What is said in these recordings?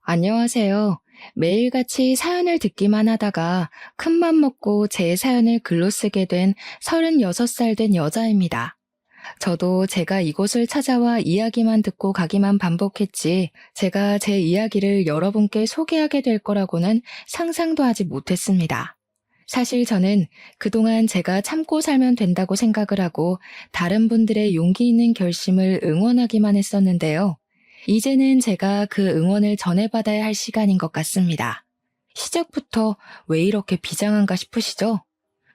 안녕하세요. 매일같이 사연을 듣기만 하다가 큰맘 먹고 제 사연을 글로 쓰게 된 36살 된 여자입니다. 저도 제가 이곳을 찾아와 이야기만 듣고 가기만 반복했지, 제가 제 이야기를 여러분께 소개하게 될 거라고는 상상도 하지 못했습니다. 사실 저는 그동안 제가 참고 살면 된다고 생각을 하고 다른 분들의 용기 있는 결심을 응원하기만 했었는데요. 이제는 제가 그 응원을 전해받아야 할 시간인 것 같습니다. 시작부터 왜 이렇게 비장한가 싶으시죠?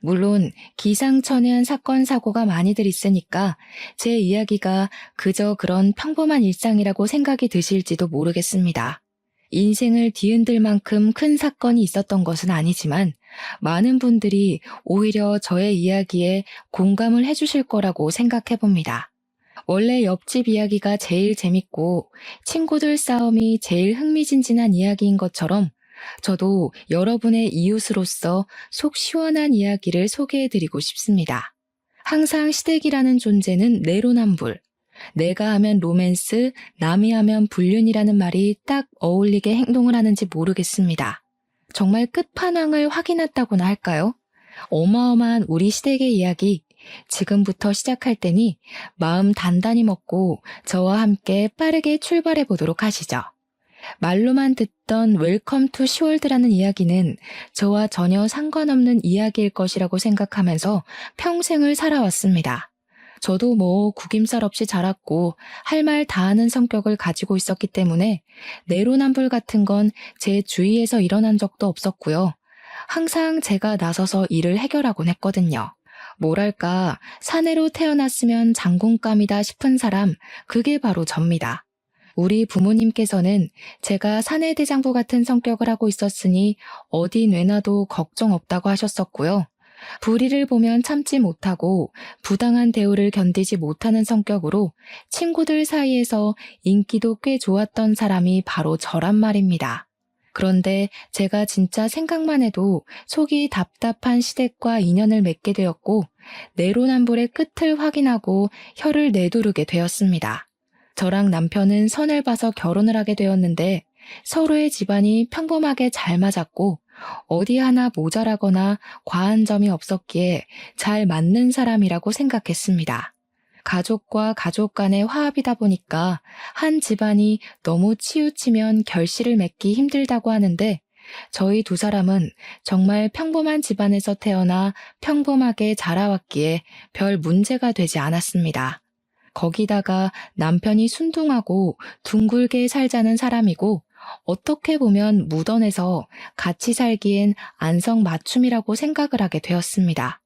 물론 기상천외한 사건 사고가 많이들 있으니까 제 이야기가 그저 그런 평범한 일상이라고 생각이 드실지도 모르겠습니다. 인생을 뒤흔들 만큼 큰 사건이 있었던 것은 아니지만 많은 분들이 오히려 저의 이야기에 공감을 해주실 거라고 생각해 봅니다. 원래 옆집 이야기가 제일 재밌고 친구들 싸움이 제일 흥미진진한 이야기인 것처럼 저도 여러분의 이웃으로서 속 시원한 이야기를 소개해드리고 싶습니다. 항상 시댁이라는 존재는 내로남불, 내가 하면 로맨스, 남이 하면 불륜이라는 말이 딱 어울리게 행동을 하는지 모르겠습니다. 정말 끝판왕을 확인했다고나 할까요? 어마어마한 우리 시댁의 이야기, 지금부터 시작할 테니 마음 단단히 먹고 저와 함께 빠르게 출발해 보도록 하시죠. 말로만 듣던 웰컴 투 시월드라는 이야기는 저와 전혀 상관없는 이야기일 것이라고 생각하면서 평생을 살아왔습니다. 저도 구김살 없이 자랐고 할 말 다 하는 성격을 가지고 있었기 때문에 내로남불 같은 건 제 주위에서 일어난 적도 없었고요. 항상 제가 나서서 일을 해결하곤 했거든요. 뭐랄까, 사내로 태어났으면 장군감이다 싶은 사람, 그게 바로 접니다. 우리 부모님께서는 제가 사내대장부 같은 성격을 하고 있었으니 어디 내놔도 걱정 없다고 하셨었고요. 불의를 보면 참지 못하고 부당한 대우를 견디지 못하는 성격으로 친구들 사이에서 인기도 꽤 좋았던 사람이 바로 저란 말입니다. 그런데 제가 진짜 생각만 해도 속이 답답한 시댁과 인연을 맺게 되었고 내로남불의 끝을 확인하고 혀를 내두르게 되었습니다. 저랑 남편은 선을 봐서 결혼을 하게 되었는데 서로의 집안이 평범하게 잘 맞았고 어디 하나 모자라거나 과한 점이 없었기에 잘 맞는 사람이라고 생각했습니다. 가족과 가족 간의 화합이다 보니까 한 집안이 너무 치우치면 결실을 맺기 힘들다고 하는데 저희 두 사람은 정말 평범한 집안에서 태어나 평범하게 자라왔기에 별 문제가 되지 않았습니다. 거기다가 남편이 순둥하고 둥글게 살자는 사람이고 어떻게 보면 묻어내서 같이 살기엔 안성맞춤이라고 생각을 하게 되었습니다.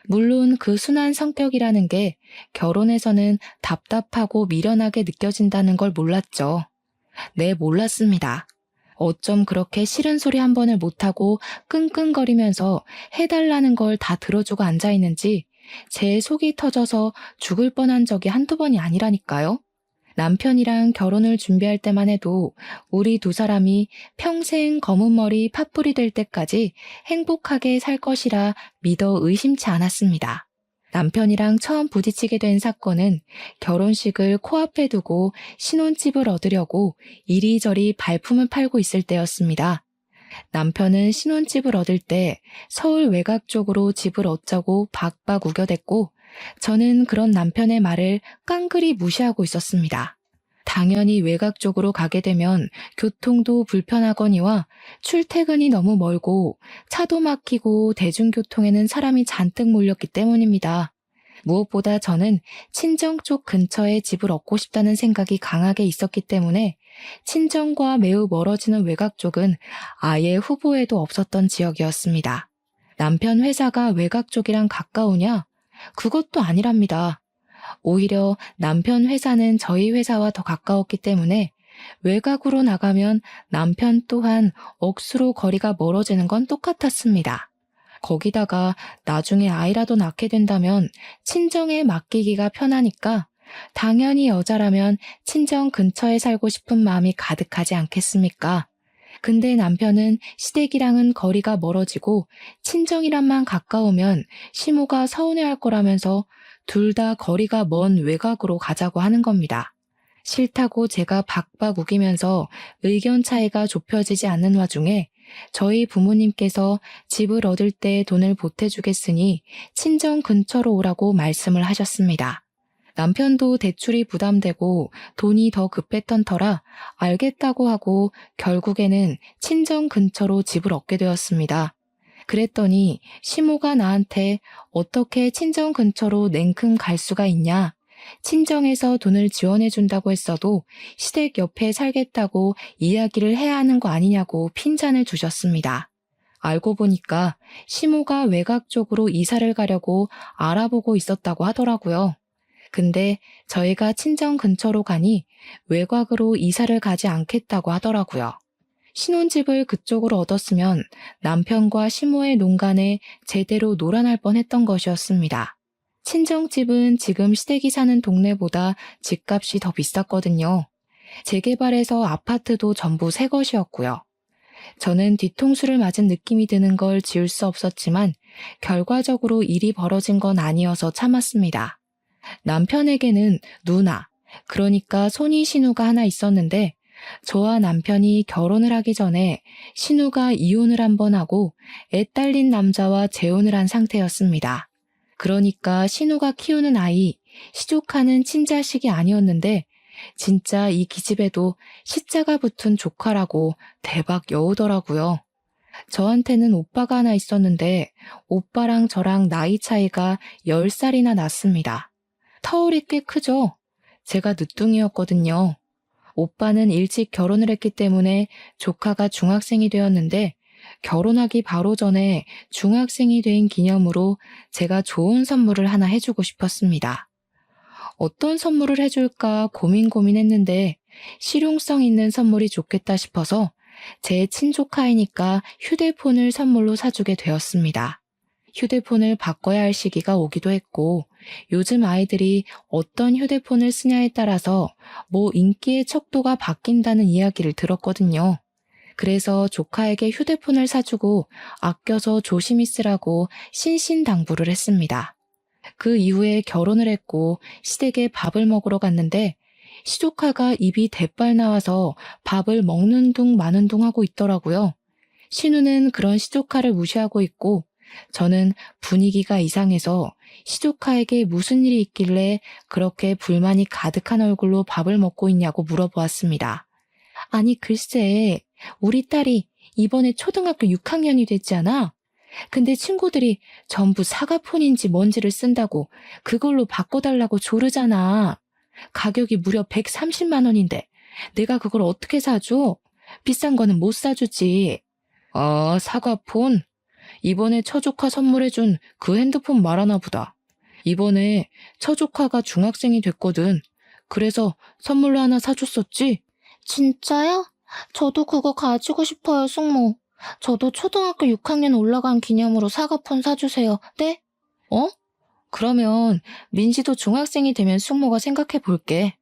물론 그 순한 성격이라는 게 결혼해서는 답답하고 미련하게 느껴진다는 걸 몰랐죠. 네, 몰랐습니다. 어쩜 그렇게 싫은 소리 한 번을 못하고 끙끙거리면서 해달라는 걸 다 들어주고 앉아있는지 제 속이 터져서 죽을 뻔한 적이 한두 번이 아니라니까요. 남편이랑 결혼을 준비할 때만 해도 우리 두 사람이 평생 검은 머리 팥불이 될 때까지 행복하게 살 것이라 믿어 의심치 않았습니다. 남편이랑 처음 부딪히게 된 사건은 결혼식을 코앞에 두고 신혼집을 얻으려고 이리저리 발품을 팔고 있을 때였습니다. 남편은 신혼집을 얻을 때 서울 외곽 쪽으로 집을 얻자고 박박 우겨댔고 저는 그런 남편의 말을 깡그리 무시하고 있었습니다. 당연히 외곽 쪽으로 가게 되면 교통도 불편하거니와 출퇴근이 너무 멀고 차도 막히고 대중교통에는 사람이 잔뜩 몰렸기 때문입니다. 무엇보다 저는 친정 쪽 근처에 집을 얻고 싶다는 생각이 강하게 있었기 때문에 친정과 매우 멀어지는 외곽 쪽은 아예 후보에도 없었던 지역이었습니다. 남편 회사가 외곽 쪽이랑 가까우냐? 그것도 아니랍니다. 오히려 남편 회사는 저희 회사와 더 가까웠기 때문에 외곽으로 나가면 남편 또한 억수로 거리가 멀어지는 건 똑같았습니다. 거기다가 나중에 아이라도 낳게 된다면 친정에 맡기기가 편하니까 당연히 여자라면 친정 근처에 살고 싶은 마음이 가득하지 않겠습니까? 근데 남편은 시댁이랑은 거리가 멀어지고 친정이랑만 가까우면 시모가 서운해할 거라면서 둘 다 거리가 먼 외곽으로 가자고 하는 겁니다. 싫다고 제가 박박 우기면서 의견 차이가 좁혀지지 않는 와중에 저희 부모님께서 집을 얻을 때 돈을 보태주겠으니 친정 근처로 오라고 말씀을 하셨습니다. 남편도 대출이 부담되고 돈이 더 급했던 터라 알겠다고 하고 결국에는 친정 근처로 집을 얻게 되었습니다. 그랬더니 시모가 나한테 어떻게 친정 근처로 냉큼 갈 수가 있냐? 친정에서 돈을 지원해준다고 했어도 시댁 옆에 살겠다고 이야기를 해야 하는 거 아니냐고 핀잔을 주셨습니다. 알고 보니까 시모가 외곽 쪽으로 이사를 가려고 알아보고 있었다고 하더라고요. 근데 저희가 친정 근처로 가니 외곽으로 이사를 가지 않겠다고 하더라고요. 신혼집을 그쪽으로 얻었으면 남편과 시모의 농간에 제대로 놀아날 뻔했던 것이었습니다. 친정집은 지금 시댁이 사는 동네보다 집값이 더 비쌌거든요. 재개발해서 아파트도 전부 새 것이었고요. 저는 뒤통수를 맞은 느낌이 드는 걸 지울 수 없었지만 결과적으로 일이 벌어진 건 아니어서 참았습니다. 남편에게는 누나, 그러니까 손이 신우가 하나 있었는데 저와 남편이 결혼을 하기 전에 신우가 이혼을 한 번 하고 애 딸린 남자와 재혼을 한 상태였습니다. 그러니까 신우가 키우는 아이, 시조카는 친자식이 아니었는데 진짜 이 기집애도 시자가 붙은 조카라고 대박 여우더라고요. 저한테는 오빠가 하나 있었는데 오빠랑 저랑 나이 차이가 10살이나 났습니다. 터울이 꽤 크죠? 제가 늦둥이였거든요. 오빠는 일찍 결혼을 했기 때문에 조카가 중학생이 되었는데 결혼하기 바로 전에 중학생이 된 기념으로 제가 좋은 선물을 하나 해주고 싶었습니다. 어떤 선물을 해줄까 고민했는데 실용성 있는 선물이 좋겠다 싶어서 제 친조카이니까 휴대폰을 선물로 사주게 되었습니다. 휴대폰을 바꿔야 할 시기가 오기도 했고 요즘 아이들이 어떤 휴대폰을 쓰냐에 따라서 인기의 척도가 바뀐다는 이야기를 들었거든요. 그래서 조카에게 휴대폰을 사주고 아껴서 조심히 쓰라고 신신당부를 했습니다. 그 이후에 결혼을 했고 시댁에 밥을 먹으러 갔는데 시조카가 입이 대빨 나와서 밥을 먹는 둥 마는 둥 하고 있더라고요. 신우는 그런 시조카를 무시하고 있고 저는 분위기가 이상해서 시조카에게 무슨 일이 있길래 그렇게 불만이 가득한 얼굴로 밥을 먹고 있냐고 물어보았습니다. 아니 글쎄, 우리 딸이 이번에 초등학교 6학년이 됐잖아. 근데 친구들이 전부 사과폰인지 뭔지를 쓴다고 그걸로 바꿔달라고 조르잖아. 가격이 무려 130만 원인데 내가 그걸 어떻게 사줘? 비싼 거는 못 사주지. 사과폰? 이번에 처조카 선물해준 그 핸드폰 말하나 보다. 이번에 처조카가 중학생이 됐거든. 그래서 선물로 하나 사줬었지? 진짜요? 저도 그거 가지고 싶어요, 숙모. 저도 초등학교 6학년 올라간 기념으로 사과폰 사주세요. 네? 그러면 민지도 중학생이 되면 숙모가 생각해 볼게.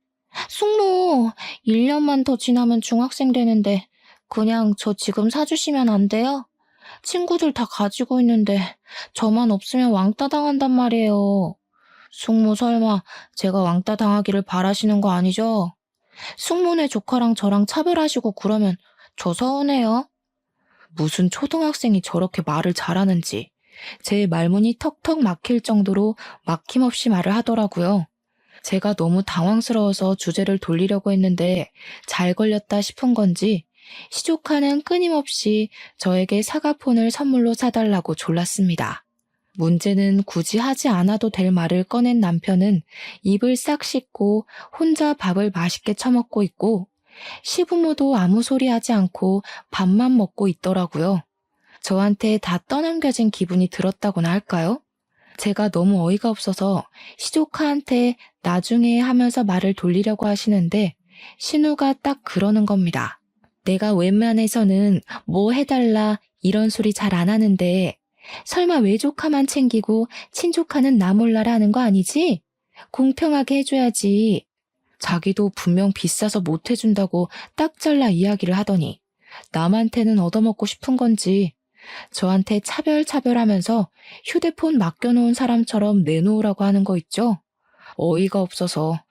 숙모, 1년만 더 지나면 중학생 되는데 그냥 저 지금 사주시면 안 돼요? 친구들 다 가지고 있는데 저만 없으면 왕따 당한단 말이에요. 숙모 설마 제가 왕따 당하기를 바라시는 거 아니죠? 숙모네 조카랑 저랑 차별하시고 그러면 저 서운해요. 무슨 초등학생이 저렇게 말을 잘하는지 제 말문이 턱턱 막힐 정도로 막힘없이 말을 하더라고요. 제가 너무 당황스러워서 주제를 돌리려고 했는데 잘 걸렸다 싶은 건지 시조카는 끊임없이 저에게 사과폰을 선물로 사달라고 졸랐습니다. 문제는 굳이 하지 않아도 될 말을 꺼낸 남편은 입을 싹 씻고 혼자 밥을 맛있게 처먹고 있고 시부모도 아무 소리 하지 않고 밥만 먹고 있더라고요. 저한테 다 떠넘겨진 기분이 들었다고나 할까요? 제가 너무 어이가 없어서 시조카한테 나중에 하면서 말을 돌리려고 하시는데 신우가 딱 그러는 겁니다. 내가 웬만해서는 뭐 해달라 이런 소리 잘 안 하는데 설마 외조카만 챙기고 친조카는 나 몰라라 하는 거 아니지? 공평하게 해줘야지. 자기도 분명 비싸서 못 해준다고 딱 잘라 이야기를 하더니 남한테는 얻어먹고 싶은 건지 저한테 차별하면서 휴대폰 맡겨놓은 사람처럼 내놓으라고 하는 거 있죠? 어이가 없어서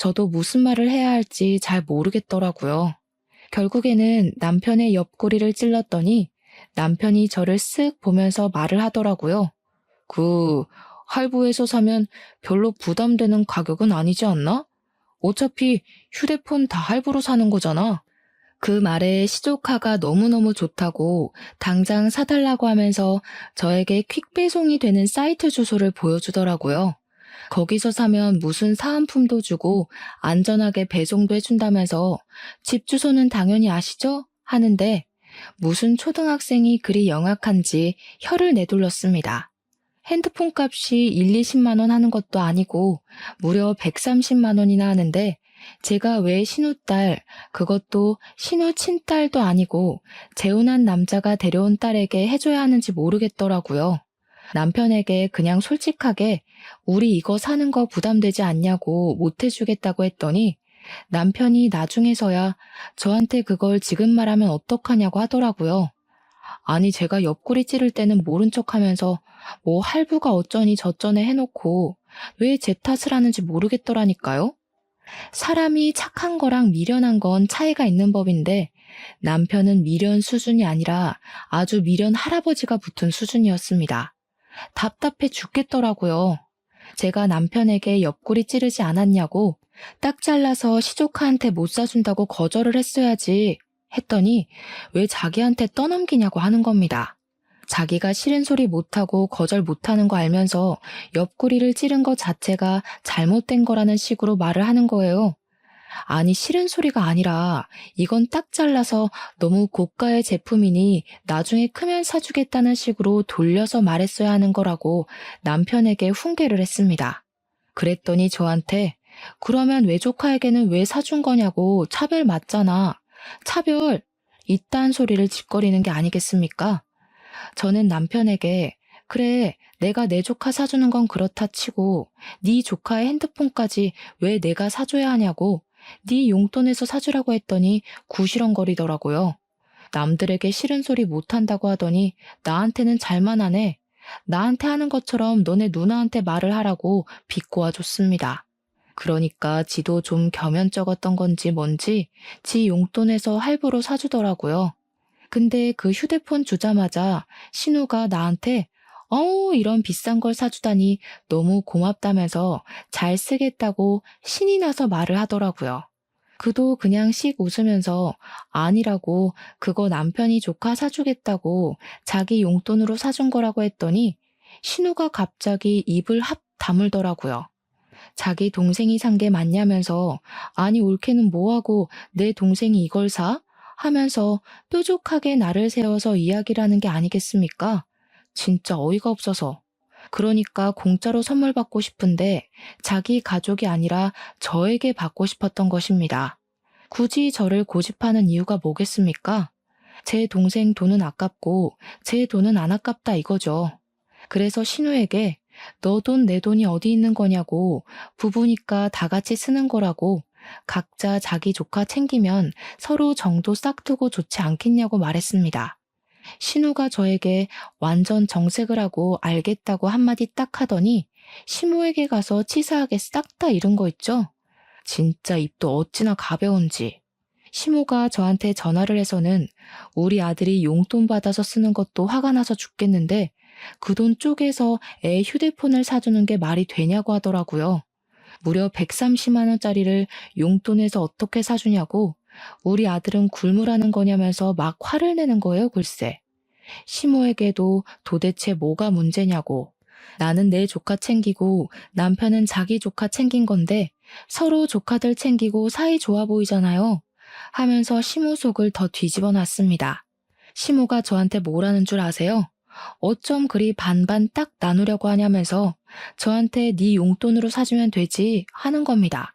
저도 무슨 말을 해야 할지 잘 모르겠더라고요. 결국에는 남편의 옆구리를 찔렀더니 남편이 저를 쓱 보면서 말을 하더라고요. 할부에서 사면 별로 부담되는 가격은 아니지 않나? 어차피 휴대폰 다 할부로 사는 거잖아. 그 말에 시조카가 너무너무 좋다고 당장 사달라고 하면서 저에게 퀵배송이 되는 사이트 주소를 보여주더라고요. 거기서 사면 무슨 사은품도 주고 안전하게 배송도 해준다면서 집 주소는 당연히 아시죠? 하는데 무슨 초등학생이 그리 영악한지 혀를 내둘렀습니다. 핸드폰 값이 1, 20만 원 하는 것도 아니고 무려 130만 원이나 하는데 제가 왜 신우딸, 그것도 신우친딸도 아니고 재혼한 남자가 데려온 딸에게 해줘야 하는지 모르겠더라고요. 남편에게 그냥 솔직하게 우리 이거 사는 거 부담되지 않냐고 못 해주겠다고 했더니 남편이 나중에서야 저한테 그걸 지금 말하면 어떡하냐고 하더라고요. 아니 제가 옆구리 찌를 때는 모른 척하면서 뭐 할부가 어쩌니 저쩌네 해놓고 왜 제 탓을 하는지 모르겠더라니까요. 사람이 착한 거랑 미련한 건 차이가 있는 법인데 남편은 미련 수준이 아니라 아주 미련 할아버지가 붙은 수준이었습니다. 답답해 죽겠더라고요. 제가 남편에게 옆구리 찌르지 않았냐고 딱 잘라서 시조카한테 못 사준다고 거절을 했어야지 했더니 왜 자기한테 떠넘기냐고 하는 겁니다. 자기가 싫은 소리 못하고 거절 못하는 거 알면서 옆구리를 찌른 것 자체가 잘못된 거라는 식으로 말을 하는 거예요. 아니 싫은 소리가 아니라 이건 딱 잘라서 너무 고가의 제품이니 나중에 크면 사주겠다는 식으로 돌려서 말했어야 하는 거라고 남편에게 훈계를 했습니다. 그랬더니 저한테 그러면 외조카에게는 왜 사준 거냐고 차별 맞잖아. 차별 이딴 소리를 짓거리는 게 아니겠습니까? 저는 남편에게 그래 내가 내 조카 사주는 건 그렇다 치고 네 조카의 핸드폰까지 왜 내가 사줘야 하냐고 네 용돈에서 사주라고 했더니 구시렁거리더라고요. 남들에게 싫은 소리 못한다고 하더니 나한테는 잘만 하네. 나한테 하는 것처럼 너네 누나한테 말을 하라고 비꼬아 줬습니다. 그러니까 지도 좀 겸연쩍었던 건지 뭔지 지 용돈에서 할부로 사주더라고요. 근데 그 휴대폰 주자마자 신우가 나한테 이런 비싼 걸 사주다니 너무 고맙다면서 잘 쓰겠다고 신이 나서 말을 하더라고요. 그도 그냥 씩 웃으면서 아니라고 그거 남편이 조카 사주겠다고 자기 용돈으로 사준 거라고 했더니 신우가 갑자기 입을 합 다물더라고요. 자기 동생이 산 게 맞냐면서 아니 올케는 뭐하고 내 동생이 이걸 사? 하면서 뾰족하게 나를 세워서 이야기를 하는 게 아니겠습니까? 진짜 어이가 없어서. 그러니까 공짜로 선물 받고 싶은데 자기 가족이 아니라 저에게 받고 싶었던 것입니다. 굳이 저를 고집하는 이유가 뭐겠습니까? 제 동생 돈은 아깝고 제 돈은 안 아깝다 이거죠. 그래서 신우에게 너 돈 내 돈이 어디 있는 거냐고 부부니까 다 같이 쓰는 거라고 각자 자기 조카 챙기면 서로 정도 싹두고 좋지 않겠냐고 말했습니다. 신우가 저에게 완전 정색을 하고 알겠다고 한마디 딱 하더니 시모에게 가서 치사하게 싹 다 잃은 거 있죠? 진짜 입도 어찌나 가벼운지. 시모가 저한테 전화를 해서는 우리 아들이 용돈 받아서 쓰는 것도 화가 나서 죽겠는데 그 돈 쪼개서 애 휴대폰을 사주는 게 말이 되냐고 하더라고요. 무려 130만 원짜리를 용돈에서 어떻게 사주냐고 우리 아들은 굴물하는 거냐면서 막 화를 내는 거예요, 글쎄. 시모에게도 도대체 뭐가 문제냐고. 나는 내 조카 챙기고 남편은 자기 조카 챙긴 건데 서로 조카들 챙기고 사이 좋아 보이잖아요. 하면서 시모 속을 더 뒤집어 놨습니다. 시모가 저한테 뭐라는 줄 아세요? 어쩜 그리 반반 딱 나누려고 하냐면서 저한테 네 용돈으로 사주면 되지 하는 겁니다.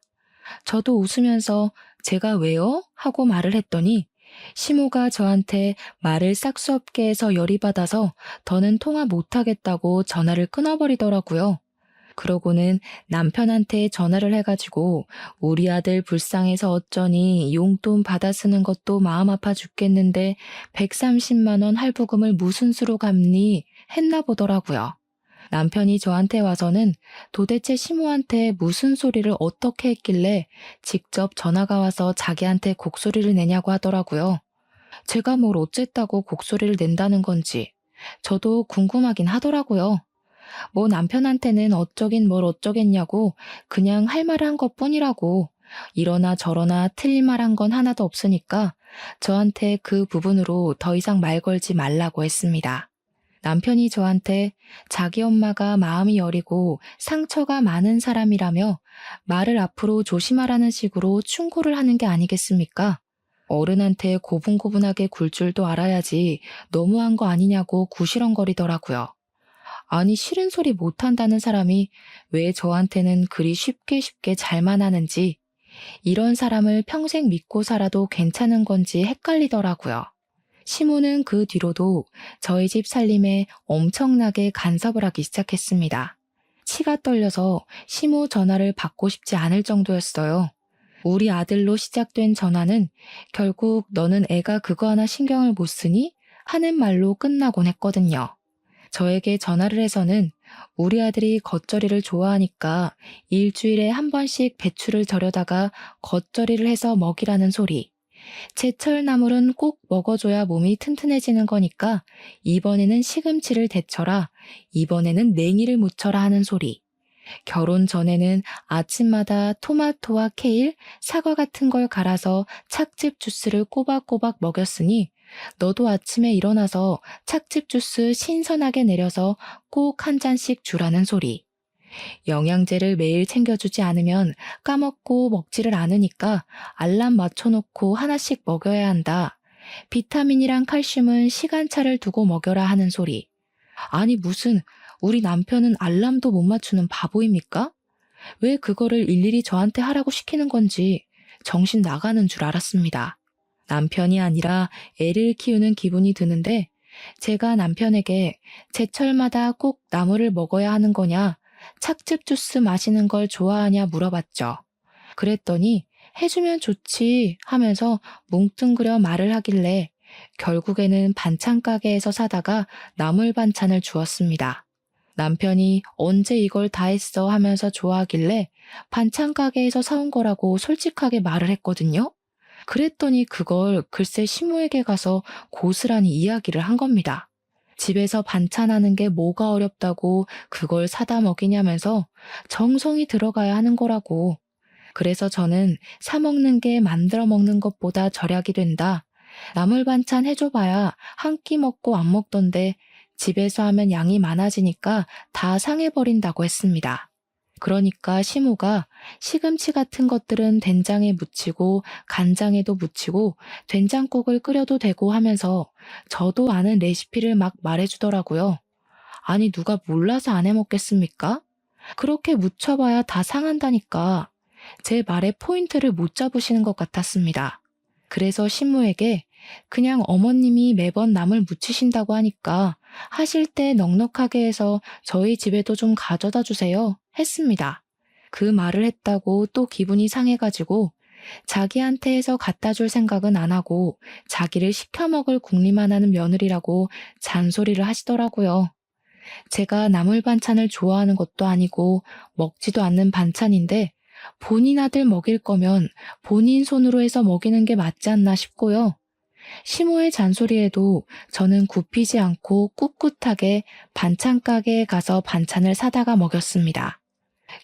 저도 웃으면서 제가 왜요? 하고 말을 했더니 시모가 저한테 말을 싹수 없게 해서 열이 받아서 더는 통화 못하겠다고 전화를 끊어버리더라고요. 그러고는 남편한테 전화를 해가지고 우리 아들 불쌍해서 어쩌니 용돈 받아 쓰는 것도 마음 아파 죽겠는데 130만 원 할부금을 무슨 수로 갚니? 했나 보더라고요. 남편이 저한테 와서는 도대체 시모한테 무슨 소리를 어떻게 했길래 직접 전화가 와서 자기한테 곡소리를 내냐고 하더라고요. 제가 뭘 어쨌다고 곡소리를 낸다는 건지 저도 궁금하긴 하더라고요. 뭐 남편한테는 어쩌긴 뭘 어쩌겠냐고 그냥 할 말 한 것뿐이라고 이러나 저러나 틀린 말 한 건 하나도 없으니까 저한테 그 부분으로 더 이상 말 걸지 말라고 했습니다. 남편이 저한테 자기 엄마가 마음이 여리고 상처가 많은 사람이라며 말을 앞으로 조심하라는 식으로 충고를 하는 게 아니겠습니까? 어른한테 고분고분하게 굴 줄도 알아야지 너무한 거 아니냐고 구시렁거리더라고요. 아니 싫은 소리 못한다는 사람이 왜 저한테는 그리 쉽게 잘만 하는지 이런 사람을 평생 믿고 살아도 괜찮은 건지 헷갈리더라고요. 시모는 그 뒤로도 저희 집 살림에 엄청나게 간섭을 하기 시작했습니다. 치가 떨려서 시모 전화를 받고 싶지 않을 정도였어요. 우리 아들로 시작된 전화는 결국 너는 애가 그거 하나 신경을 못 쓰니? 하는 말로 끝나곤 했거든요. 저에게 전화를 해서는 우리 아들이 겉절이를 좋아하니까 일주일에 한 번씩 배추를 절여다가 겉절이를 해서 먹이라는 소리. 제철 나물은 꼭 먹어줘야 몸이 튼튼해지는 거니까 이번에는 시금치를 데쳐라, 이번에는 냉이를 무쳐라 하는 소리. 결혼 전에는 아침마다 토마토와 케일, 사과 같은 걸 갈아서 찻즙 주스를 꼬박꼬박 먹였으니 너도 아침에 일어나서 찻즙 주스 신선하게 내려서 꼭 한 잔씩 주라는 소리. 영양제를 매일 챙겨주지 않으면 까먹고 먹지를 않으니까 알람 맞춰놓고 하나씩 먹여야 한다. 비타민이랑 칼슘은 시간차를 두고 먹여라 하는 소리. 아니 무슨 우리 남편은 알람도 못 맞추는 바보입니까? 왜 그거를 일일이 저한테 하라고 시키는 건지 정신 나가는 줄 알았습니다. 남편이 아니라 애를 키우는 기분이 드는데 제가 남편에게 제철마다 꼭 나물을 먹어야 하는 거냐, 찻즙 주스 마시는 걸 좋아하냐 물어봤죠. 그랬더니 해주면 좋지 하면서 뭉뚱그려 말을 하길래 결국에는 반찬 가게에서 사다가 나물 반찬을 주었습니다. 남편이 언제 이걸 다 했어 하면서 좋아하길래 반찬 가게에서 사온 거라고 솔직하게 말을 했거든요. 그랬더니 그걸 글쎄 시모에게 가서 고스란히 이야기를 한 겁니다. 집에서 반찬하는 게 뭐가 어렵다고 그걸 사다 먹이냐면서 정성이 들어가야 하는 거라고. 그래서 저는 사 먹는 게 만들어 먹는 것보다 절약이 된다. 나물 반찬 해줘봐야 한 끼 먹고 안 먹던데 집에서 하면 양이 많아지니까 다 상해버린다고 했습니다. 그러니까 시모가 시금치 같은 것들은 된장에 무치고 간장에도 무치고 된장국을 끓여도 되고 하면서 저도 아는 레시피를 막 말해주더라고요. 아니 누가 몰라서 안 해먹겠습니까? 그렇게 무쳐봐야 다 상한다니까. 제 말에 포인트를 못 잡으시는 것 같았습니다. 그래서 신모에게 그냥 어머님이 매번 나물 무치신다고 하니까 하실 때 넉넉하게 해서 저희 집에도 좀 가져다 주세요 했습니다. 그 말을 했다고 또 기분이 상해가지고 자기한테 해서 갖다 줄 생각은 안 하고 자기를 시켜 먹을 궁리만 하는 며느리라고 잔소리를 하시더라고요. 제가 나물 반찬을 좋아하는 것도 아니고 먹지도 않는 반찬인데 본인 아들 먹일 거면 본인 손으로 해서 먹이는 게 맞지 않나 싶고요. 시모의 잔소리에도 저는 굽히지 않고 꿋꿋하게 반찬 가게에 가서 반찬을 사다가 먹였습니다.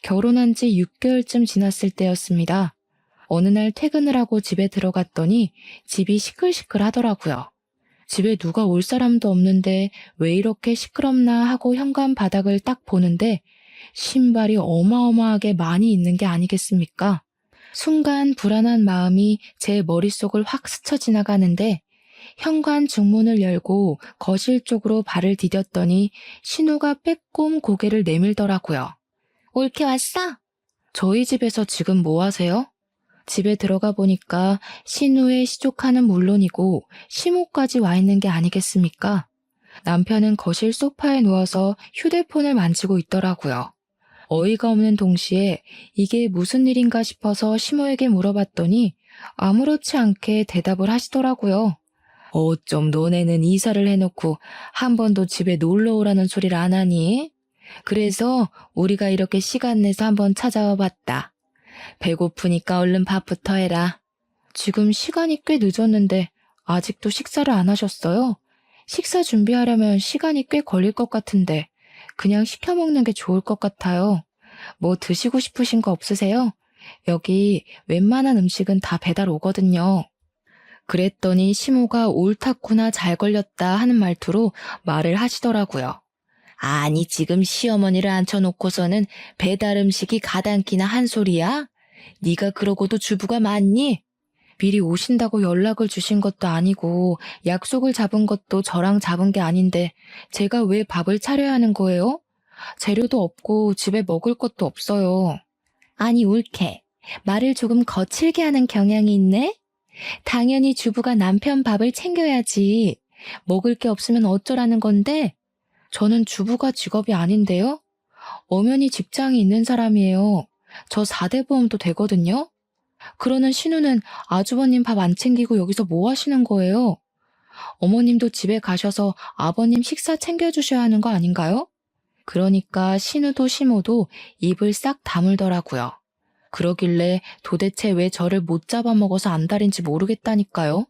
결혼한 지 6개월쯤 지났을 때였습니다. 어느 날 퇴근을 하고 집에 들어갔더니 집이 시끌시끌 하더라고요. 집에 누가 올 사람도 없는데 왜 이렇게 시끄럽나 하고 현관 바닥을 딱 보는데 신발이 어마어마하게 많이 있는 게 아니겠습니까? 순간 불안한 마음이 제 머릿속을 확 스쳐 지나가는데 현관 중문을 열고 거실 쪽으로 발을 디뎠더니 신우가 빼꼼 고개를 내밀더라고요. 올케 왔어? 저희 집에서 지금 뭐 하세요? 집에 들어가 보니까 신우의 시조카는 물론이고 시모까지 와 있는 게 아니겠습니까? 남편은 거실 소파에 누워서 휴대폰을 만지고 있더라고요. 어이가 없는 동시에 이게 무슨 일인가 싶어서 시모에게 물어봤더니 아무렇지 않게 대답을 하시더라고요. 어쩜 너네는 이사를 해놓고 한 번도 집에 놀러 오라는 소리를 안 하니? 그래서 우리가 이렇게 시간 내서 한번 찾아와 봤다. 배고프니까 얼른 밥부터 해라. 지금 시간이 꽤 늦었는데 아직도 식사를 안 하셨어요? 식사 준비하려면 시간이 꽤 걸릴 것 같은데 그냥 시켜 먹는 게 좋을 것 같아요. 뭐 드시고 싶으신 거 없으세요? 여기 웬만한 음식은 다 배달 오거든요. 그랬더니 시모가 옳다구나 잘 걸렸다 하는 말투로 말을 하시더라고요. 아니 지금 시어머니를 앉혀놓고서는 배달 음식이 가당키나 한 소리야? 네가 그러고도 주부가 맞니? 미리 오신다고 연락을 주신 것도 아니고 약속을 잡은 것도 저랑 잡은 게 아닌데 제가 왜 밥을 차려야 하는 거예요? 재료도 없고 집에 먹을 것도 없어요. 아니 옳게 말을 조금 거칠게 하는 경향이 있네? 당연히 주부가 남편 밥을 챙겨야지. 먹을 게 없으면 어쩌라는 건데? 저는 주부가 직업이 아닌데요? 엄연히 직장이 있는 사람이에요. 저 4대 보험도 되거든요? 그러는 신우는 아주버님 밥 안 챙기고 여기서 뭐 하시는 거예요? 어머님도 집에 가셔서 아버님 식사 챙겨주셔야 하는 거 아닌가요? 그러니까 신우도 시모도 입을 싹 다물더라고요. 그러길래 도대체 왜 저를 못 잡아먹어서 안달인지 모르겠다니까요.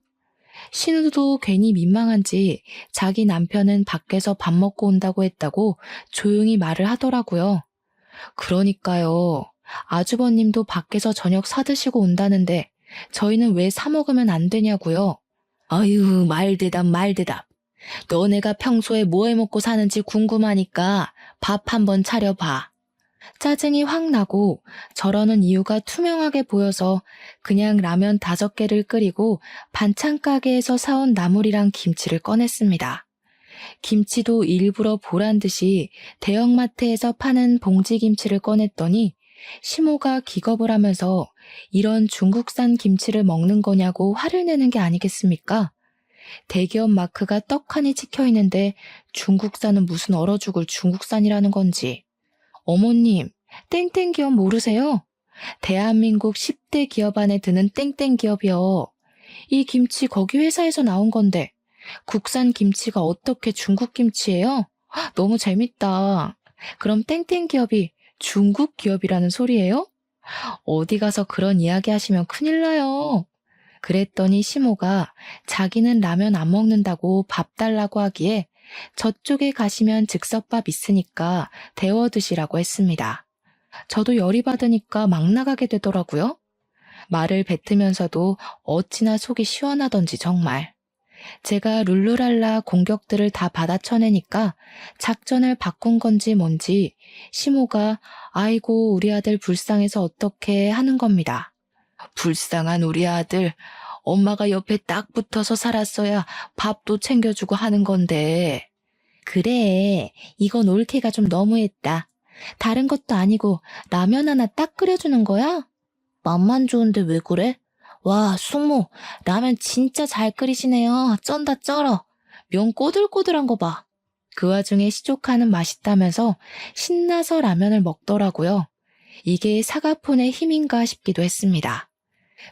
신우도 괜히 민망한지 자기 남편은 밖에서 밥 먹고 온다고 했다고 조용히 말을 하더라고요. 그러니까요. 아주버님도 밖에서 저녁 사드시고 온다는데 저희는 왜 사 먹으면 안 되냐고요. 아유 말대답. 너네가 평소에 뭐 해먹고 사는지 궁금하니까 밥 한번 차려봐. 짜증이 확 나고 저러는 이유가 투명하게 보여서 그냥 라면 5개를 끓이고 반찬 가게에서 사온 나물이랑 김치를 꺼냈습니다. 김치도 일부러 보란 듯이 대형마트에서 파는 봉지김치를 꺼냈더니 시모가 기겁을 하면서 이런 중국산 김치를 먹는 거냐고 화를 내는 게 아니겠습니까? 대기업 마크가 떡하니 찍혀 있는데 중국산은 무슨 얼어 죽을 중국산이라는 건지. 어머님, 땡땡 기업 모르세요? 대한민국 10대 기업 안에 드는 땡땡 기업이요. 이 김치 거기 회사에서 나온 건데 국산 김치가 어떻게 중국 김치예요? 너무 재밌다. 그럼 땡땡 기업이 중국 기업이라는 소리예요? 어디 가서 그런 이야기 하시면 큰일 나요. 그랬더니 시모가 자기는 라면 안 먹는다고 밥 달라고 하기에 저쪽에 가시면 즉석밥 있으니까 데워 드시라고 했습니다. 저도 열이 받으니까 막 나가게 되더라고요. 말을 뱉으면서도 어찌나 속이 시원하던지 정말. 제가 룰루랄라 공격들을 다 받아쳐내니까 작전을 바꾼 건지 뭔지 시모가 아이고 우리 아들 불쌍해서 어떻게 하는 겁니다. 불쌍한 우리 아들. 엄마가 옆에 딱 붙어서 살았어야 밥도 챙겨주고 하는 건데. 그래, 이건 올케가 좀 너무했다. 다른 것도 아니고 라면 하나 딱 끓여주는 거야? 맛만 좋은데 왜 그래? 와, 숙모, 라면 진짜 잘 끓이시네요. 쩐다 쩔어. 면 꼬들꼬들한 거 봐. 그 와중에 시족하는 맛있다면서 신나서 라면을 먹더라고요. 이게 사과폰의 힘인가 싶기도 했습니다.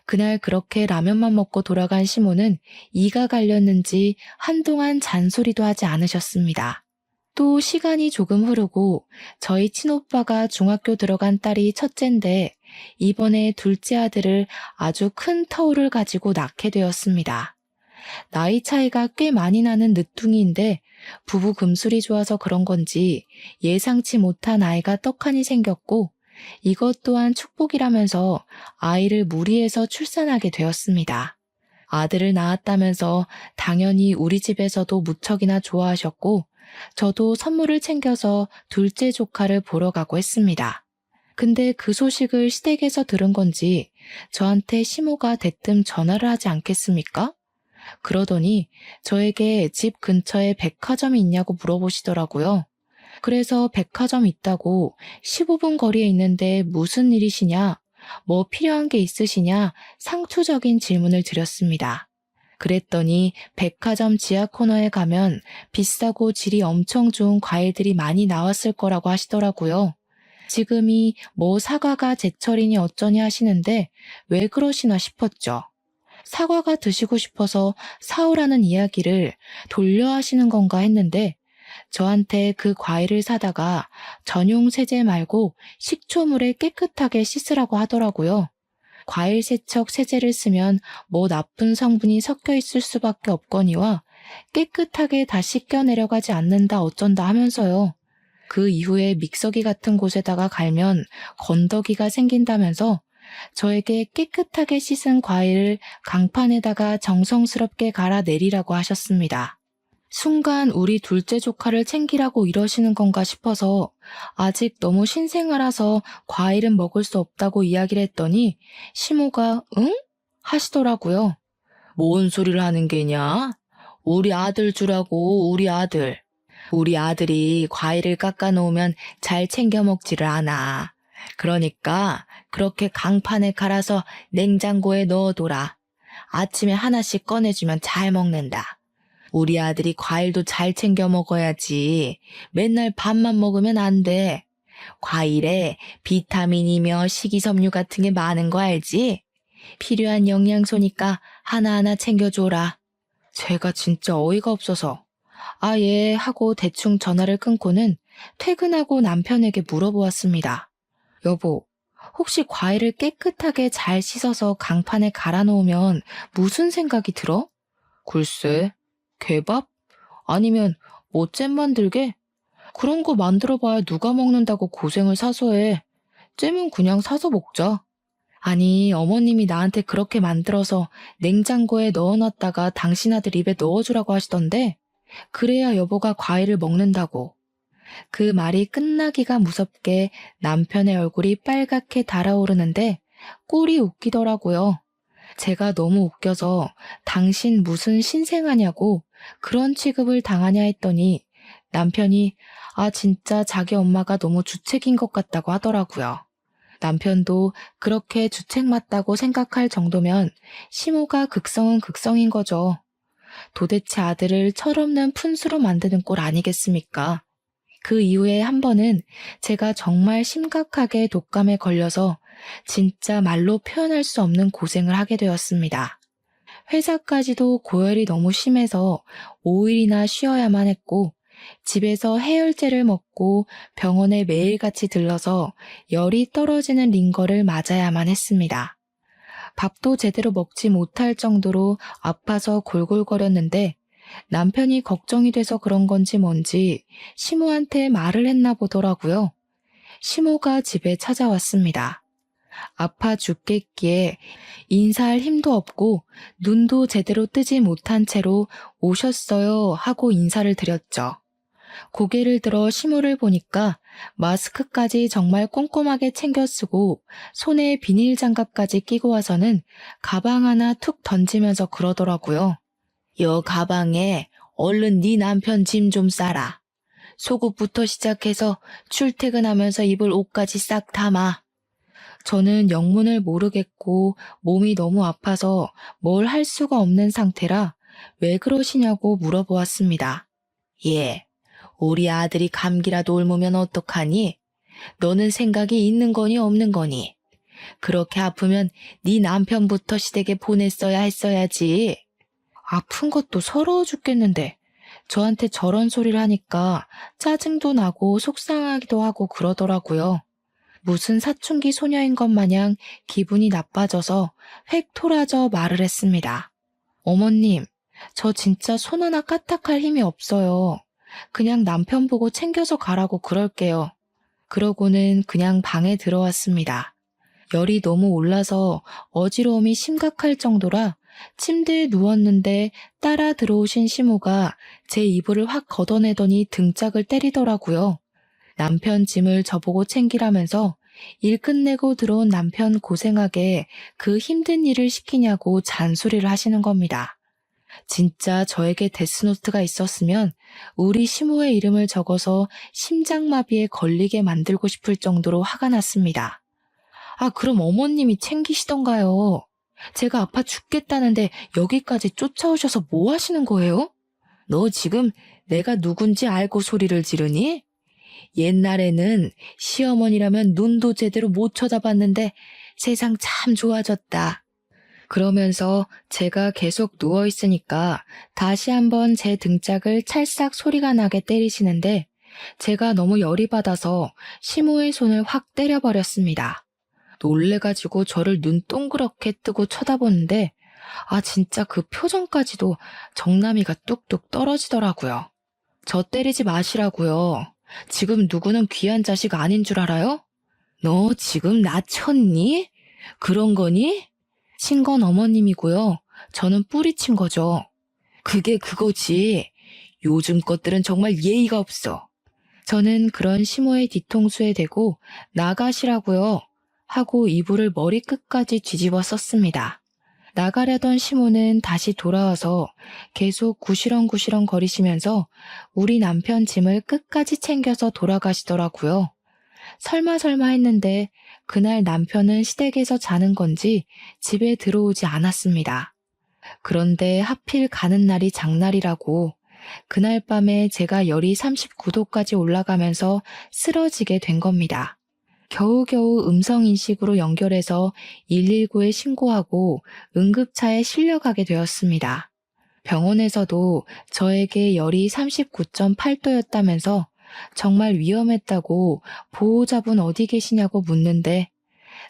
그날 그렇게 라면만 먹고 돌아간 시모는 이가 갈렸는지 한동안 잔소리도 하지 않으셨습니다. 또 시간이 조금 흐르고 저희 친오빠가 중학교 들어간 딸이 첫째인데 이번에 둘째 아들을 아주 큰 터울을 가지고 낳게 되었습니다. 나이 차이가 꽤 많이 나는 늦둥이인데 부부 금술이 좋아서 그런 건지 예상치 못한 아이가 떡하니 생겼고 이것 또한 축복이라면서 아이를 무리해서 출산하게 되었습니다. 아들을 낳았다면서 당연히 우리 집에서도 무척이나 좋아하셨고 저도 선물을 챙겨서 둘째 조카를 보러 가고 했습니다. 근데 그 소식을 시댁에서 들은 건지 저한테 시모가 대뜸 전화를 하지 않겠습니까? 그러더니 저에게 집 근처에 백화점이 있냐고 물어보시더라고요. 그래서 백화점 있다고 15분 거리에 있는데 무슨 일이시냐, 뭐 필요한 게 있으시냐 상투적인 질문을 드렸습니다. 그랬더니 백화점 지하 코너에 가면 비싸고 질이 엄청 좋은 과일들이 많이 나왔을 거라고 하시더라고요. 지금이 뭐 사과가 제철이니 어쩌니 하시는데 왜 그러시나 싶었죠. 사과가 드시고 싶어서 사오라는 이야기를 돌려 하시는 건가 했는데 저한테 그 과일을 사다가 전용 세제 말고 식초물에 깨끗하게 씻으라고 하더라고요. 과일 세척 세제를 쓰면 뭐 나쁜 성분이 섞여 있을 수밖에 없거니와 깨끗하게 다 씻겨 내려가지 않는다 어쩐다 하면서요. 그 이후에 믹서기 같은 곳에다가 갈면 건더기가 생긴다면서 저에게 깨끗하게 씻은 과일을 강판에다가 정성스럽게 갈아 내리라고 하셨습니다. 순간 우리 둘째 조카를 챙기라고 이러시는 건가 싶어서 아직 너무 신생아라서 과일은 먹을 수 없다고 이야기를 했더니 시모가 응? 하시더라고요. 뭔 소리를 하는 게냐? 우리 아들 주라고, 우리 아들. 우리 아들이 과일을 깎아 놓으면 잘 챙겨 먹지를 않아. 그러니까 그렇게 강판에 갈아서 냉장고에 넣어둬라. 아침에 하나씩 꺼내주면 잘 먹는다. 우리 아들이 과일도 잘 챙겨 먹어야지. 맨날 밥만 먹으면 안 돼. 과일에 비타민이며 식이섬유 같은 게 많은 거 알지? 필요한 영양소니까 하나하나 챙겨줘라. 제가 진짜 어이가 없어서 예 하고 대충 전화를 끊고는 퇴근하고 남편에게 물어보았습니다. 여보, 혹시 과일을 깨끗하게 잘 씻어서 강판에 갈아 놓으면 무슨 생각이 들어? 글쎄, 개밥? 아니면 뭐 잼 만들게? 그런 거 만들어봐야 누가 먹는다고 고생을 사서 해. 잼은 그냥 사서 먹자. 아니, 어머님이 나한테 그렇게 만들어서 냉장고에 넣어놨다가 당신 아들 입에 넣어주라고 하시던데 그래야 여보가 과일을 먹는다고. 그 말이 끝나기가 무섭게 남편의 얼굴이 빨갛게 달아오르는데 꼴이 웃기더라고요. 제가 너무 웃겨서 당신 무슨 신생아냐고 그런 취급을 당하냐 했더니 남편이 진짜 자기 엄마가 너무 주책인 것 같다고 하더라고요. 남편도 그렇게 주책 맞다고 생각할 정도면 시모가 극성은 극성인 거죠. 도대체 아들을 철없는 푼수로 만드는 꼴 아니겠습니까? 그 이후에 한 번은 제가 정말 심각하게 독감에 걸려서 진짜 말로 표현할 수 없는 고생을 하게 되었습니다. 회사까지도 고열이 너무 심해서 5일이나 쉬어야만 했고 집에서 해열제를 먹고 병원에 매일같이 들러서 열이 떨어지는 링거를 맞아야만 했습니다. 밥도 제대로 먹지 못할 정도로 아파서 골골거렸는데 남편이 걱정이 돼서 그런 건지 뭔지 시모한테 말을 했나 보더라고요. 시모가 집에 찾아왔습니다. 아파 죽겠기에 인사할 힘도 없고 눈도 제대로 뜨지 못한 채로 오셨어요 하고 인사를 드렸죠. 고개를 들어 시모를 보니까 마스크까지 정말 꼼꼼하게 챙겨 쓰고 손에 비닐 장갑까지 끼고 와서는 가방 하나 툭 던지면서 그러더라고요. 여 가방에 얼른 네 남편 짐 좀 싸라. 속옷부터 시작해서 출퇴근하면서 입을 옷까지 싹 담아. 저는 영문을 모르겠고 몸이 너무 아파서 뭘 할 수가 없는 상태라 왜 그러시냐고 물어보았습니다. 예, 우리 아들이 감기라도 옮으면 어떡하니? 너는 생각이 있는 거니 없는 거니? 그렇게 아프면 네 남편부터 시댁에 보냈어야 했어야지. 아픈 것도 서러워 죽겠는데 저한테 저런 소리를 하니까 짜증도 나고 속상하기도 하고 그러더라고요. 무슨 사춘기 소녀인 것 마냥 기분이 나빠져서 획 토라져 말을 했습니다. 어머님, 저 진짜 손 하나 까딱할 힘이 없어요. 그냥 남편 보고 챙겨서 가라고 그럴게요. 그러고는 그냥 방에 들어왔습니다. 열이 너무 올라서 어지러움이 심각할 정도라 침대에 누웠는데 따라 들어오신 시모가 제 이불을 확 걷어내더니 등짝을 때리더라고요. 남편 짐을 저보고 챙기라면서 일 끝내고 들어온 남편 고생하게 그 힘든 일을 시키냐고 잔소리를 하시는 겁니다. 진짜 저에게 데스노트가 있었으면 우리 시모의 이름을 적어서 심장마비에 걸리게 만들고 싶을 정도로 화가 났습니다. 그럼 어머님이 챙기시던가요? 제가 아파 죽겠다는데 여기까지 쫓아오셔서 뭐 하시는 거예요? 너 지금 내가 누군지 알고 소리를 지르니? 옛날에는 시어머니라면 눈도 제대로 못 쳐다봤는데 세상 참 좋아졌다. 그러면서 제가 계속 누워있으니까 다시 한번 제 등짝을 찰싹 소리가 나게 때리시는데 제가 너무 열이 받아서 시모의 손을 확 때려버렸습니다. 놀래가지고 저를 눈 동그랗게 뜨고 쳐다보는데 진짜 그 표정까지도 정나미가 뚝뚝 떨어지더라고요. 저 때리지 마시라고요. 지금 누구는 귀한 자식 아닌 줄 알아요? 너 지금 나 쳤니? 그런 거니? 친 건 어머님이고요. 저는 뿌리친 거죠. 그게 그거지. 요즘 것들은 정말 예의가 없어. 저는 그런 시모의 뒤통수에 대고 나가시라고요 하고 이불을 머리끝까지 뒤집어 썼습니다. 나가려던 시모는 다시 돌아와서 계속 구시렁구시렁 거리시면서 우리 남편 짐을 끝까지 챙겨서 돌아가시더라고요. 설마 했는데 그날 남편은 시댁에서 자는 건지 집에 들어오지 않았습니다. 그런데 하필 가는 날이 장날이라고 그날 밤에 제가 열이 39도까지 올라가면서 쓰러지게 된 겁니다. 겨우겨우 음성인식으로 연결해서 119에 신고하고 응급차에 실려가게 되었습니다. 병원에서도 저에게 열이 39.8도였다면서 정말 위험했다고 보호자분 어디 계시냐고 묻는데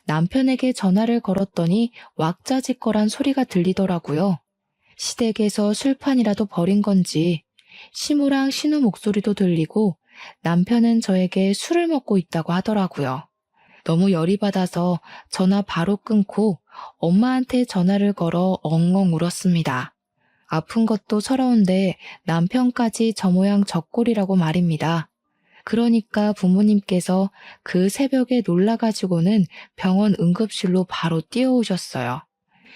남편에게 전화를 걸었더니 왁자지껄한 소리가 들리더라고요. 시댁에서 술판이라도 벌인 건지 시모랑 신우 목소리도 들리고 남편은 저에게 술을 먹고 있다고 하더라고요. 너무 열이 받아서 전화 바로 끊고 엄마한테 전화를 걸어 엉엉 울었습니다. 아픈 것도 서러운데 남편까지 저 모양 저 꼴이라고 말입니다. 그러니까 부모님께서 그 새벽에 놀라가지고는 병원 응급실로 바로 뛰어오셨어요.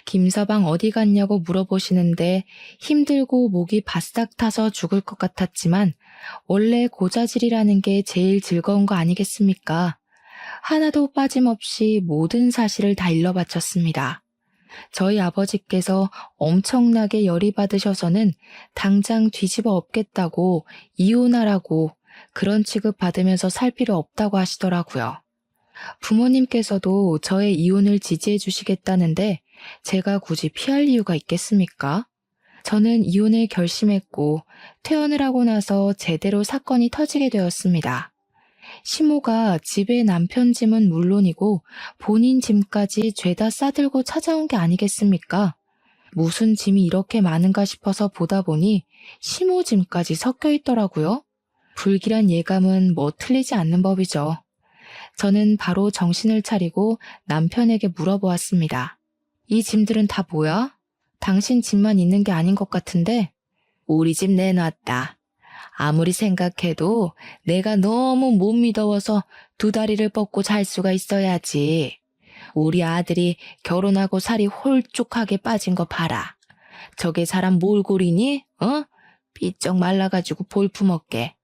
김서방 어디 갔냐고 물어보시는데 힘들고 목이 바싹 타서 죽을 것 같았지만 원래 고자질이라는 게 제일 즐거운 거 아니겠습니까? 하나도 빠짐없이 모든 사실을 다 일러바쳤습니다. 저희 아버지께서 엄청나게 열이 받으셔서는 당장 뒤집어 엎겠다고 이혼하라고 그런 취급 받으면서 살 필요 없다고 하시더라고요. 부모님께서도 저의 이혼을 지지해 주시겠다는데 제가 굳이 피할 이유가 있겠습니까? 저는 이혼을 결심했고 퇴원을 하고 나서 제대로 사건이 터지게 되었습니다. 시모가 집에 남편 짐은 물론이고 본인 짐까지 죄다 싸들고 찾아온 게 아니겠습니까? 무슨 짐이 이렇게 많은가 싶어서 보다 보니 시모 짐까지 섞여 있더라고요. 불길한 예감은 뭐 틀리지 않는 법이죠. 저는 바로 정신을 차리고 남편에게 물어보았습니다. 이 짐들은 다 뭐야? 당신 짐만 있는 게 아닌 것 같은데? 우리 집 내놨다. 아무리 생각해도 내가 너무 못 믿어워서 두 다리를 뻗고 잘 수가 있어야지. 우리 아들이 결혼하고 살이 홀쭉하게 빠진 거 봐라. 저게 사람 몰골이니? 삐쩍 말라가지고 볼품없게.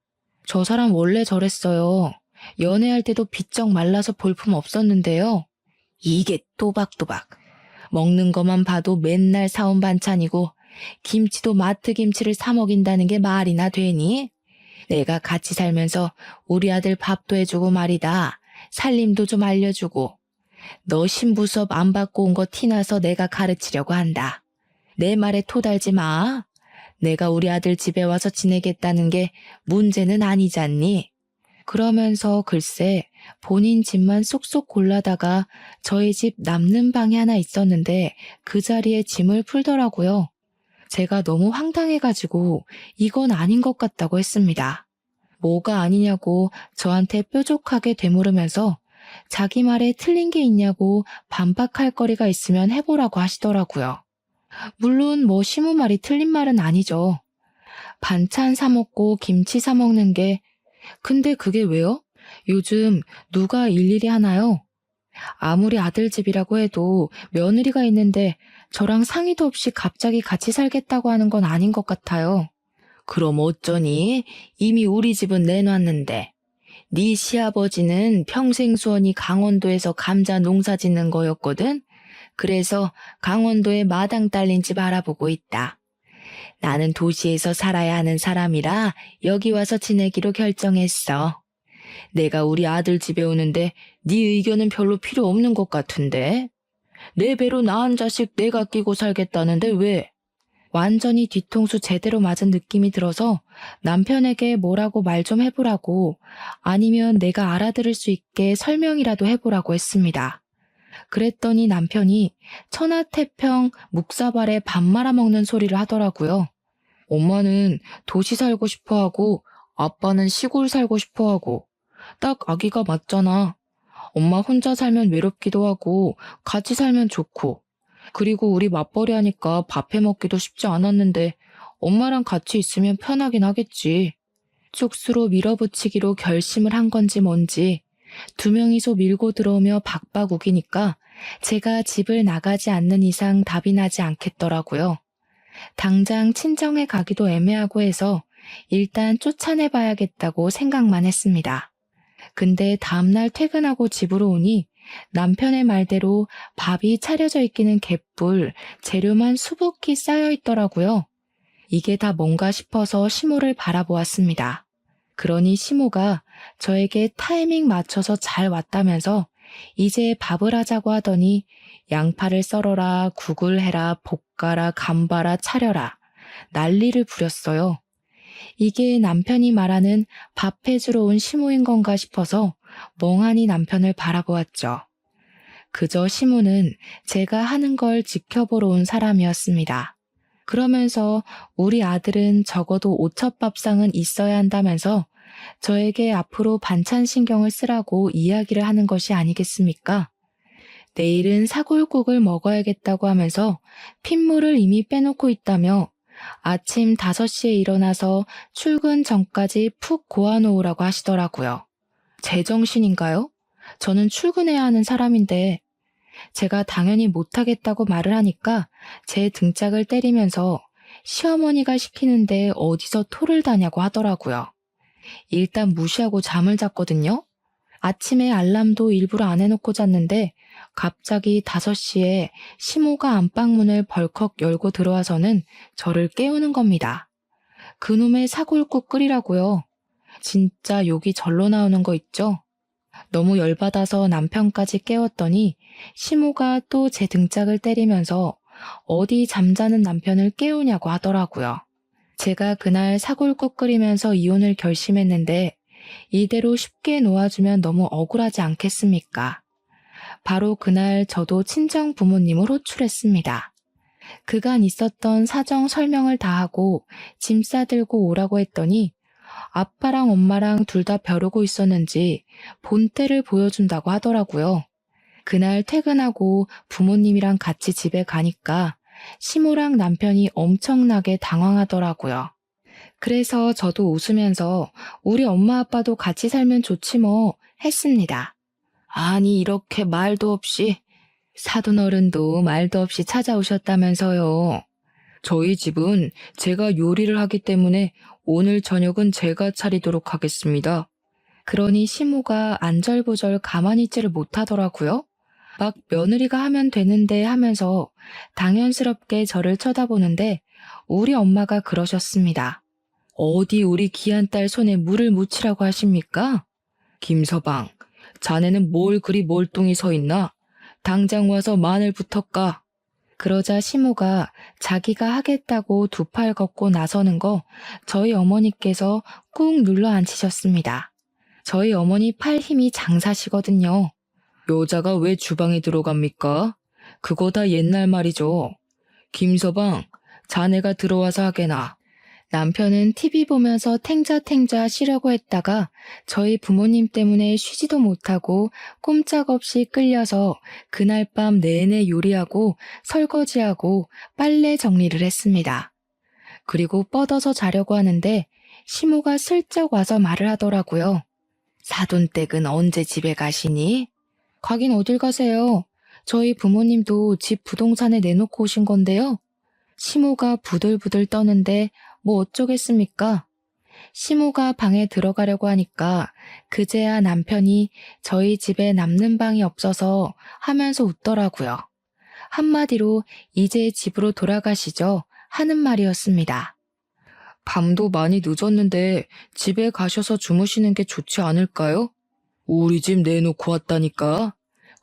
저 사람 원래 저랬어요. 연애할 때도 비쩍 말라서 볼품 없었는데요. 이게 또박또박. 먹는 것만 봐도 맨날 사온 반찬이고 김치도 마트 김치를 사 먹인다는 게 말이나 되니? 내가 같이 살면서 우리 아들 밥도 해주고 말이다. 살림도 좀 알려주고. 너 신부 수업 안 받고 온 거 티나서 내가 가르치려고 한다. 내 말에 토달지 마. 내가 우리 아들 집에 와서 지내겠다는 게 문제는 아니잖니. 그러면서 글쎄 본인 집만 쏙쏙 골라다가 저희 집 남는 방이 하나 있었는데 그 자리에 짐을 풀더라고요. 제가 너무 황당해가지고 이건 아닌 것 같다고 했습니다. 뭐가 아니냐고 저한테 뾰족하게 되물으면서 자기 말에 틀린 게 있냐고 반박할 거리가 있으면 해보라고 하시더라고요. 물론 뭐 시무 말이 틀린 말은 아니죠. 반찬 사 먹고 김치 사 먹는 게 근데 그게 왜요? 요즘 누가 일일이 하나요? 아무리 아들 집이라고 해도 며느리가 있는데 저랑 상의도 없이 갑자기 같이 살겠다고 하는 건 아닌 것 같아요. 그럼 어쩌니? 이미 우리 집은 내놨는데. 네 시아버지는 평생 수원이 강원도에서 감자 농사 짓는 거였거든? 그래서 강원도에 마당 딸린 집 알아보고 있다. 나는 도시에서 살아야 하는 사람이라 여기 와서 지내기로 결정했어. 내가 우리 아들 집에 오는데 네 의견은 별로 필요 없는 것 같은데? 내 배로 낳은 자식 내가 끼고 살겠다는데 왜? 완전히 뒤통수 제대로 맞은 느낌이 들어서 남편에게 뭐라고 말 좀 해보라고 아니면 내가 알아들을 수 있게 설명이라도 해보라고 했습니다. 그랬더니 남편이 천하태평 묵사발에 밥 말아먹는 소리를 하더라고요. 엄마는 도시 살고 싶어 하고 아빠는 시골 살고 싶어 하고 딱 아기가 맞잖아. 엄마 혼자 살면 외롭기도 하고 같이 살면 좋고 그리고 우리 맞벌이 하니까 밥 해먹기도 쉽지 않았는데 엄마랑 같이 있으면 편하긴 하겠지. 쪽수로 밀어붙이기로 결심을 한 건지 뭔지 두 명이서 밀고 들어오며 박박 우기니까 제가 집을 나가지 않는 이상 답이 나지 않겠더라고요. 당장 친정에 가기도 애매하고 해서 일단 쫓아내봐야겠다고 생각만 했습니다. 근데 다음날 퇴근하고 집으로 오니 남편의 말대로 밥이 차려져 있기는 개뿔, 재료만 수북히 쌓여 있더라고요. 이게 다 뭔가 싶어서 시모를 바라보았습니다. 그러니 시모가 저에게 타이밍 맞춰서 잘 왔다면서 이제 밥을 하자고 하더니 양파를 썰어라, 국을 해라, 볶아라, 감봐라, 차려라. 난리를 부렸어요. 이게 남편이 말하는 밥 해주러 온 시모인 건가 싶어서 멍하니 남편을 바라보았죠. 그저 시모는 제가 하는 걸 지켜보러 온 사람이었습니다. 그러면서 우리 아들은 적어도 오첩밥상은 있어야 한다면서 저에게 앞으로 반찬 신경을 쓰라고 이야기를 하는 것이 아니겠습니까? 내일은 사골국을 먹어야겠다고 하면서 핏물을 이미 빼놓고 있다며 아침 5시에 일어나서 출근 전까지 푹 고아놓으라고 하시더라고요. 제정신인가요? 저는 출근해야 하는 사람인데 제가 당연히 못하겠다고 말을 하니까 제 등짝을 때리면서 시어머니가 시키는데 어디서 토를 다냐고 하더라고요. 일단 무시하고 잠을 잤거든요. 아침에 알람도 일부러 안 해놓고 잤는데 갑자기 5시에 시모가 안방문을 벌컥 열고 들어와서는 저를 깨우는 겁니다. 그놈의 사골국 끓이라고요. 진짜 욕이 절로 나오는 거 있죠? 너무 열받아서 남편까지 깨웠더니 시모가 또 제 등짝을 때리면서 어디 잠자는 남편을 깨우냐고 하더라고요. 제가 그날 사골국 끓이면서 이혼을 결심했는데 이대로 쉽게 놓아주면 너무 억울하지 않겠습니까? 바로 그날 저도 친정 부모님을 호출했습니다. 그간 있었던 사정 설명을 다 하고 짐 싸들고 오라고 했더니 아빠랑 엄마랑 둘 다 벼르고 있었는지 본때를 보여준다고 하더라고요. 그날 퇴근하고 부모님이랑 같이 집에 가니까 시모랑 남편이 엄청나게 당황하더라고요. 그래서 저도 웃으면서 우리 엄마 아빠도 같이 살면 좋지 뭐 했습니다. 아니 이렇게 말도 없이 사돈 어른도 말도 없이 찾아오셨다면서요. 저희 집은 제가 요리를 하기 때문에 오늘 저녁은 제가 차리도록 하겠습니다. 그러니 시모가 안절부절 가만히 있지를 못하더라고요. 막 며느리가 하면 되는데 하면서 당연스럽게 저를 쳐다보는데 우리 엄마가 그러셨습니다. 어디 우리 귀한 딸 손에 물을 묻히라고 하십니까? 김서방, 자네는 뭘 그리 몰뚱히 서 있나? 당장 와서 마늘부터 까. 그러자 시모가 자기가 하겠다고 두 팔 걷고 나서는 거 저희 어머니께서 꾹 눌러 앉히셨습니다. 저희 어머니 팔 힘이 장사시거든요. 여자가 왜 주방에 들어갑니까? 그거 다 옛날 말이죠. 김서방, 자네가 들어와서 하게나. 남편은 TV 보면서 탱자탱자 쉬려고 했다가 저희 부모님 때문에 쉬지도 못하고 꼼짝없이 끌려서 그날 밤 내내 요리하고 설거지하고 빨래 정리를 했습니다. 그리고 뻗어서 자려고 하는데 시모가 슬쩍 와서 말을 하더라고요. 사돈댁은 언제 집에 가시니? 가긴 어딜 가세요. 저희 부모님도 집 부동산에 내놓고 오신 건데요. 시모가 부들부들 떠는데 뭐 어쩌겠습니까? 시모가 방에 들어가려고 하니까 그제야 남편이 저희 집에 남는 방이 없어서 하면서 웃더라고요. 한마디로 이제 집으로 돌아가시죠 하는 말이었습니다. 밤도 많이 늦었는데 집에 가셔서 주무시는 게 좋지 않을까요? 우리 집 내놓고 왔다니까.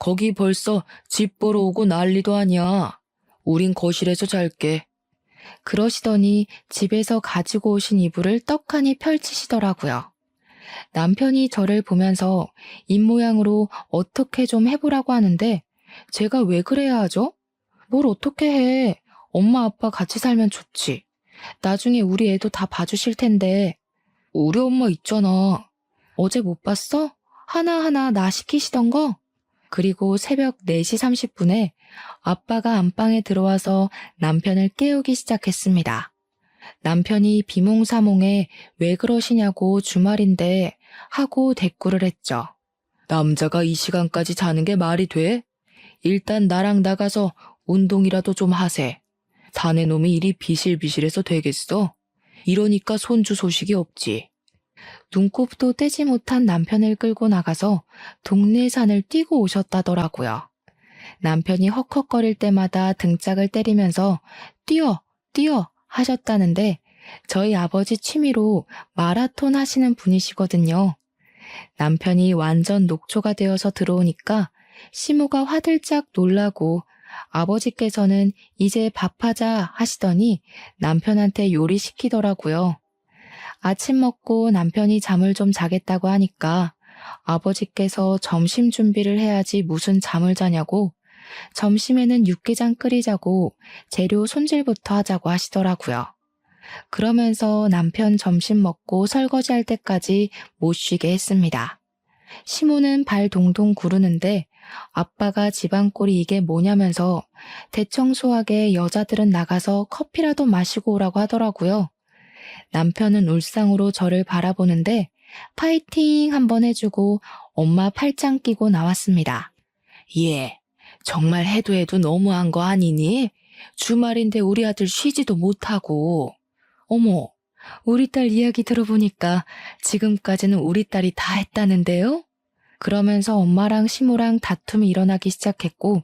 거기 벌써 집 보러 오고 난리도 아니야. 우린 거실에서 잘게. 그러시더니 집에서 가지고 오신 이불을 떡하니 펼치시더라고요. 남편이 저를 보면서 입모양으로 어떻게 좀 해보라고 하는데 제가 왜 그래야 하죠? 뭘 어떻게 해. 엄마 아빠 같이 살면 좋지. 나중에 우리 애도 다 봐주실 텐데. 우리 엄마 있잖아. 어제 못 봤어? 하나하나 나 시키시던 거? 그리고 새벽 4시 30분에 아빠가 안방에 들어와서 남편을 깨우기 시작했습니다. 남편이 비몽사몽에 왜 그러시냐고 주말인데 하고 대꾸를 했죠. 남자가 이 시간까지 자는 게 말이 돼? 일단 나랑 나가서 운동이라도 좀 하세. 자네 놈이 일이 비실비실해서 되겠어? 이러니까 손주 소식이 없지. 눈곱도 떼지 못한 남편을 끌고 나가서 동네 산을 뛰고 오셨다더라고요. 남편이 헉헉거릴 때마다 등짝을 때리면서 뛰어, 뛰어 하셨다는데 저희 아버지 취미로 마라톤 하시는 분이시거든요. 남편이 완전 녹초가 되어서 들어오니까 시모가 화들짝 놀라고 아버지께서는 이제 밥하자 하시더니 남편한테 요리시키더라고요. 아침 먹고 남편이 잠을 좀 자겠다고 하니까 아버지께서 점심 준비를 해야지 무슨 잠을 자냐고 점심에는 육개장 끓이자고 재료 손질부터 하자고 하시더라고요. 그러면서 남편 점심 먹고 설거지할 때까지 못 쉬게 했습니다. 시모는 발 동동 구르는데 아빠가 집안꼴이 이게 뭐냐면서 대청소하게 여자들은 나가서 커피라도 마시고 오라고 하더라고요. 남편은 울상으로 저를 바라보는데 파이팅 한번 해주고 엄마 팔짱 끼고 나왔습니다. 예, 정말 해도 해도 너무한 거 아니니? 주말인데 우리 아들 쉬지도 못하고. 어머, 우리 딸 이야기 들어보니까 지금까지는 우리 딸이 다 했다는데요? 그러면서 엄마랑 시모랑 다툼이 일어나기 시작했고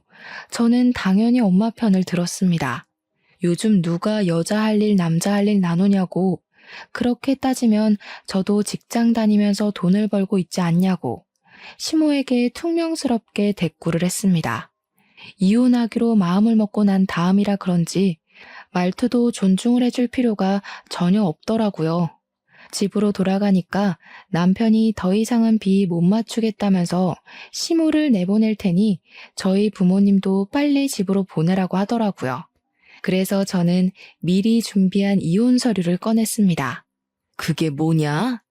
저는 당연히 엄마 편을 들었습니다. 요즘 누가 여자 할 일 남자 할 일 나누냐고 그렇게 따지면 저도 직장 다니면서 돈을 벌고 있지 않냐고 시모에게 퉁명스럽게 대꾸를 했습니다. 이혼하기로 마음을 먹고 난 다음이라 그런지 말투도 존중을 해줄 필요가 전혀 없더라고요. 집으로 돌아가니까 남편이 더 이상은 비 못 맞추겠다면서 시모를 내보낼 테니 저희 부모님도 빨리 집으로 보내라고 하더라고요. 그래서 저는 미리 준비한 이혼 서류를 꺼냈습니다. 그게 뭐냐?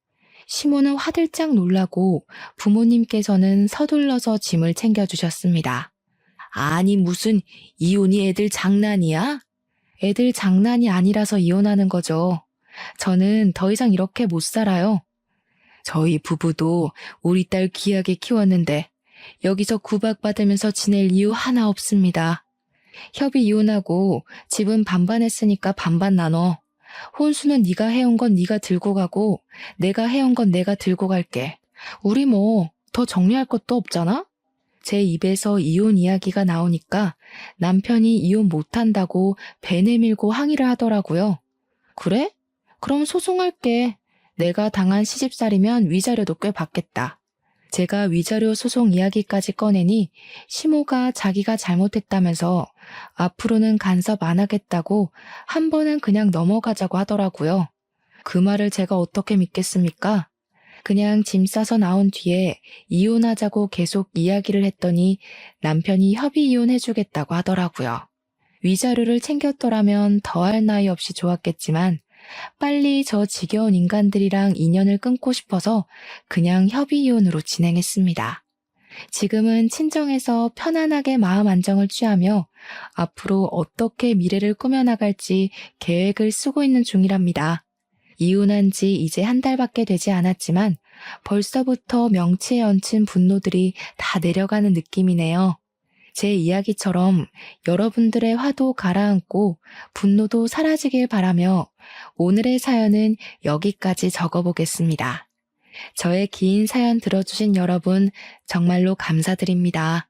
시모는 화들짝 놀라고 부모님께서는 서둘러서 짐을 챙겨주셨습니다. 아니 무슨 이혼이 애들 장난이야? 애들 장난이 아니라서 이혼하는 거죠. 저는 더 이상 이렇게 못 살아요. 저희 부부도 우리 딸 귀하게 키웠는데 여기서 구박받으면서 지낼 이유 하나 없습니다. 협의 이혼하고 집은 반반 했으니까 반반 나눠. 혼수는 네가 해온 건 네가 들고 가고 내가 해온 건 내가 들고 갈게. 우리 뭐 더 정리할 것도 없잖아? 제 입에서 이혼 이야기가 나오니까 남편이 이혼 못한다고 배 내밀고 항의를 하더라고요. 그래? 그럼 소송할게. 내가 당한 시집살이면 위자료도 꽤 받겠다. 제가 위자료 소송 이야기까지 꺼내니 시모가 자기가 잘못했다면서 앞으로는 간섭 안 하겠다고 한 번은 그냥 넘어가자고 하더라고요. 그 말을 제가 어떻게 믿겠습니까? 그냥 짐 싸서 나온 뒤에 이혼하자고 계속 이야기를 했더니 남편이 협의 이혼해주겠다고 하더라고요. 위자료를 챙겼더라면 더할 나위 없이 좋았겠지만 빨리 저 지겨운 인간들이랑 인연을 끊고 싶어서 그냥 협의 이혼으로 진행했습니다. 지금은 친정에서 편안하게 마음 안정을 취하며 앞으로 어떻게 미래를 꾸며나갈지 계획을 쓰고 있는 중이랍니다. 이혼한 지 이제 한 달밖에 되지 않았지만 벌써부터 명치에 얹힌 분노들이 다 내려가는 느낌이네요. 제 이야기처럼 여러분들의 화도 가라앉고 분노도 사라지길 바라며 오늘의 사연은 여기까지 적어보겠습니다. 저의 긴 사연 들어주신 여러분 정말로 감사드립니다.